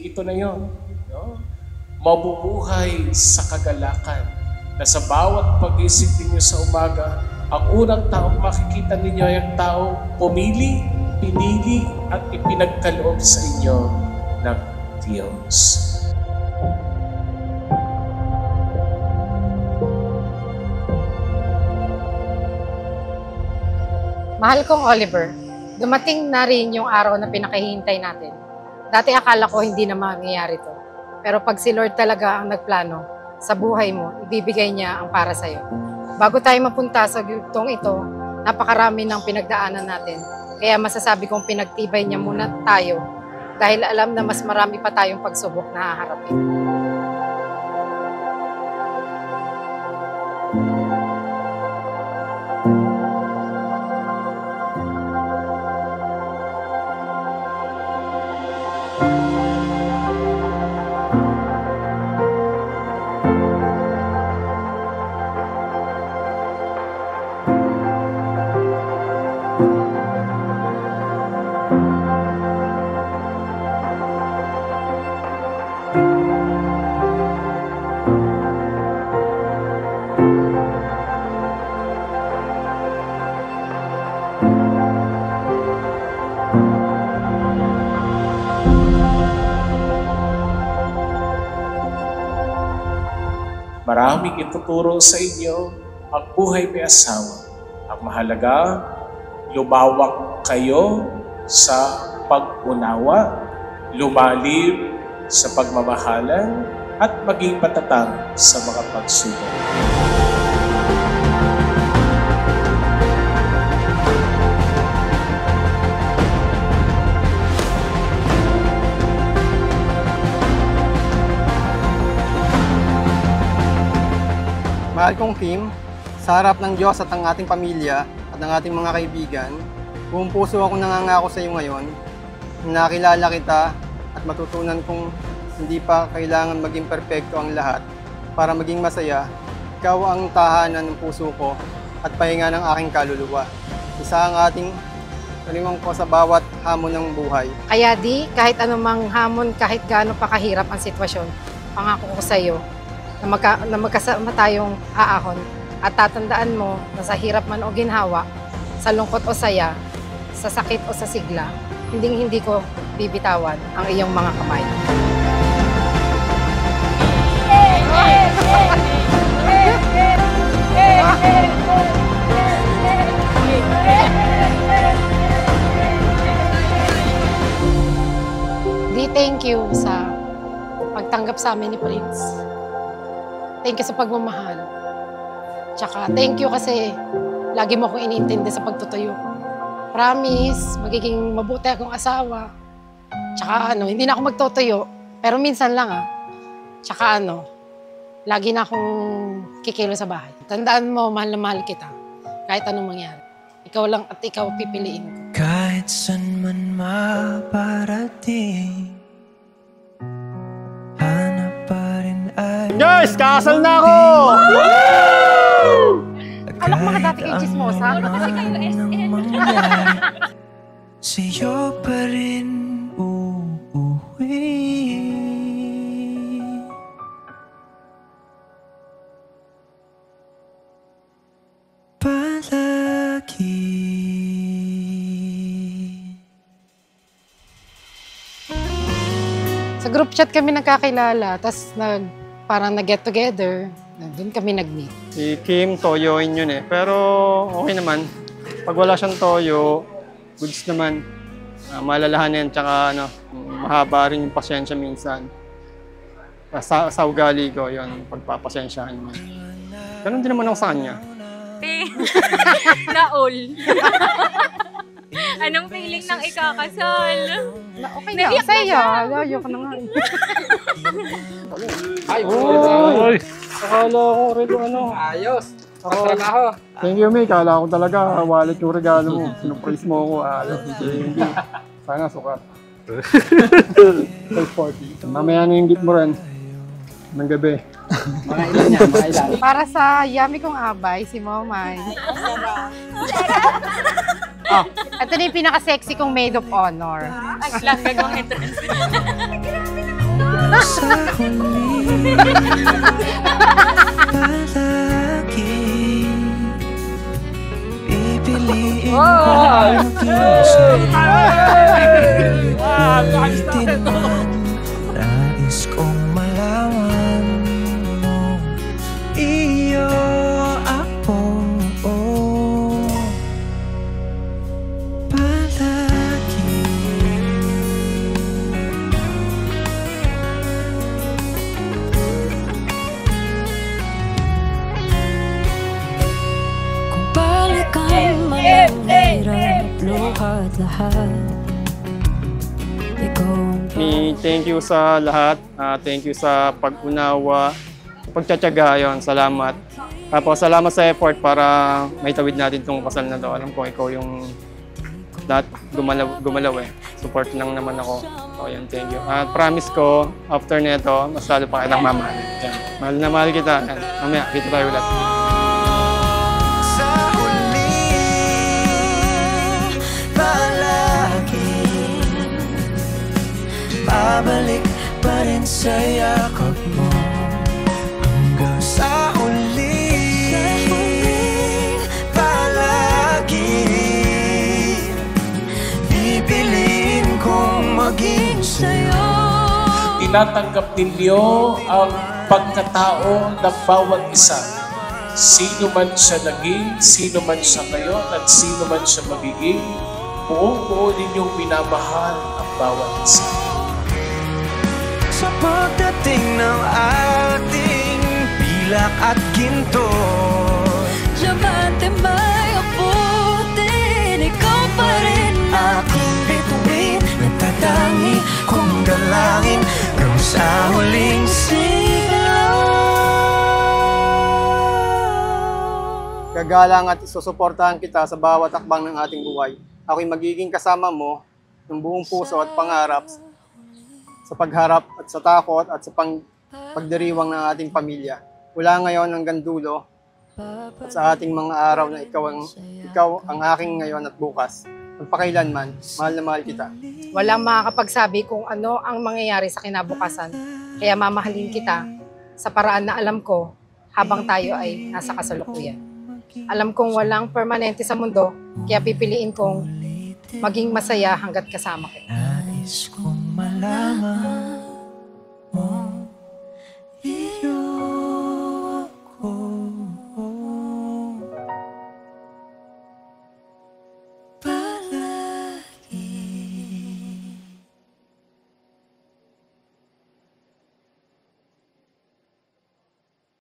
Ito na yun. No? Mabubuhay sa kagalakan na sa bawat pag-isip ninyo sa umaga, ang unang taong makikita ninyo ay ang taong pumili, pinili at ipinagkaloob sa inyo ng Diyos. Mahal kong Oliver, dumating na rin yung araw na pinakahihintay natin. Dati akala ko hindi na mangyayari to. Pero pag si Lord talaga ang nagplano sa buhay mo, ibibigay niya ang para sa'yo. Bago tayo mapunta sa gitong ito, napakarami ng pinagdaanan natin. Kaya masasabi kong pinagtibay niya muna tayo dahil alam na mas marami pa tayong pagsubok na haharapin. Maraming ituturo sa inyo ang buhay may asawa. Ang mahalaga, lumawak kayo sa pag-unawa, lumalim sa pagmamahalan, at maging matatag sa mga pagsubok. Mahal kong Kim, sa harap ng Diyos at ng ating pamilya at ng ating mga kaibigan, buong puso akong nangangako sa iyo ngayon, nakilala kita at matutunan kong hindi pa kailangan maging perpekto ang lahat para maging masaya. Ikaw ang tahanan ng puso ko at pahinga ng aking kaluluwa. Isa ang ating kaliwang ko sa bawat hamon ng buhay. Kaya kahit anumang hamon, kahit gaano pa kahirap ang sitwasyon, pangako ko sa iyo na magkasama tayong aahon at tatandaan mo na sa hirap man o ginhawa, sa lungkot o saya, sa sakit o sa sigla, hindi ko bibitawan ang iyong mga kamay. Thank you sa pagtanggap sa amin ni Prince. Thank you sa pagmamahal. Tsaka thank you kasi lagi mo akong iniintindi sa pagtutuyo. Promise, magiging mabuti akong asawa. Tsaka hindi na ako magtutuyo. Pero minsan lang Tsaka lagi na akong kikilo sa bahay. Tandaan mo, mahal na mahal kita. Kahit anong mangyari. Ikaw lang at ikaw pipiliin ko. Kahit saan man maparating, hanap pa rin ay... Guys, kasal na ako! Alok mga dati kay Chismosa. Ano kasi kayo SM? Sa'yo pa rin uuwi. Palagi. Sa group chat kami nagkakilala, tapos parang nag-get together. Doon kami nag-meet. Si Kim, toyoin yun eh. Pero okay naman. Pag wala siyang toyo, goods naman. Malalahanin, tsaka mahaba rin yung pasensya minsan. Sa ugali ko, yun, pagpapasensyahan mo. Ganun din naman ako sa kanya. Naol. Anong feeling ng ikakasal? Okay na, saya. Layo ka na nga. Ay, oy! Akala ko rin Ayos! Trabaho! Thank you, May. Akala ko talaga, wallet yung regalo mo. Sinurprise mo ako. Hindi. Sana sukat. 540. Mamaya na yung gift mo rin. Ng gabi. Mga ilan niya, mga ilan. Para sa yummy kong abay, si Momay. Ito na yung pinaka-sexy kong maid of honor. Lang gagawin ito. sa huli palagi pipiliin ko maging sa'yo. Ulitin man, nais kong malaman mo, iyo ako palagi. Kung balikan man ang hirap, luhat lahat, ikaw ang Thank you sa lahat. Thank you sa pag-unawa, pagtsatsaga. Yun, salamat. Tapos salamat sa effort para maitawid natin itong kasal na to. Alam ko ikaw yung lahat gumalaw eh. Support lang naman ako. So yun, thank you. At promise ko, after nito, mas lalo pa kitang mamahal. Yan. Mahal na mahal kita. Yan. Mamaya, kita tayo ulit. Sa huli palagi babalik pa rin sa yakap mo hanggang sa huli palagi pipiliin kong maging sa'yo. Tinatanggap ninyo ang pagkatao ng bawat isa. Sino man siya naging, sino man siya ngayon, at sino man siya magiging, buong-buo ninyong minamahal ang bawat isa. Sa pagdating ng ating pilak at ginto, Diamante may abutin, ikaw pa rin aking bituin, nagtatangi kong dalangin hanggang sa huling sigaw. Gagalang at isusuportahan kita sa bawat akbang ng ating buhay. Ako'y magiging kasama mo ng buong puso at pangarap sa pagharap at sa takot at sa pagdiriwang ng ating pamilya. Mula ngayon hanggang dulo at sa ating mga araw na ikaw ang aking ngayon at bukas. Magpakailanman, mahal na mahal kita. Walang makakapagsabi kung ano ang mangyayari sa kinabukasan. Kaya mamahalin kita sa paraan na alam ko habang tayo ay nasa kasalukuyan. Alam kong walang permanente sa mundo, kaya pipiliin kong maging masaya hanggat kasama kita. Nais kong malaman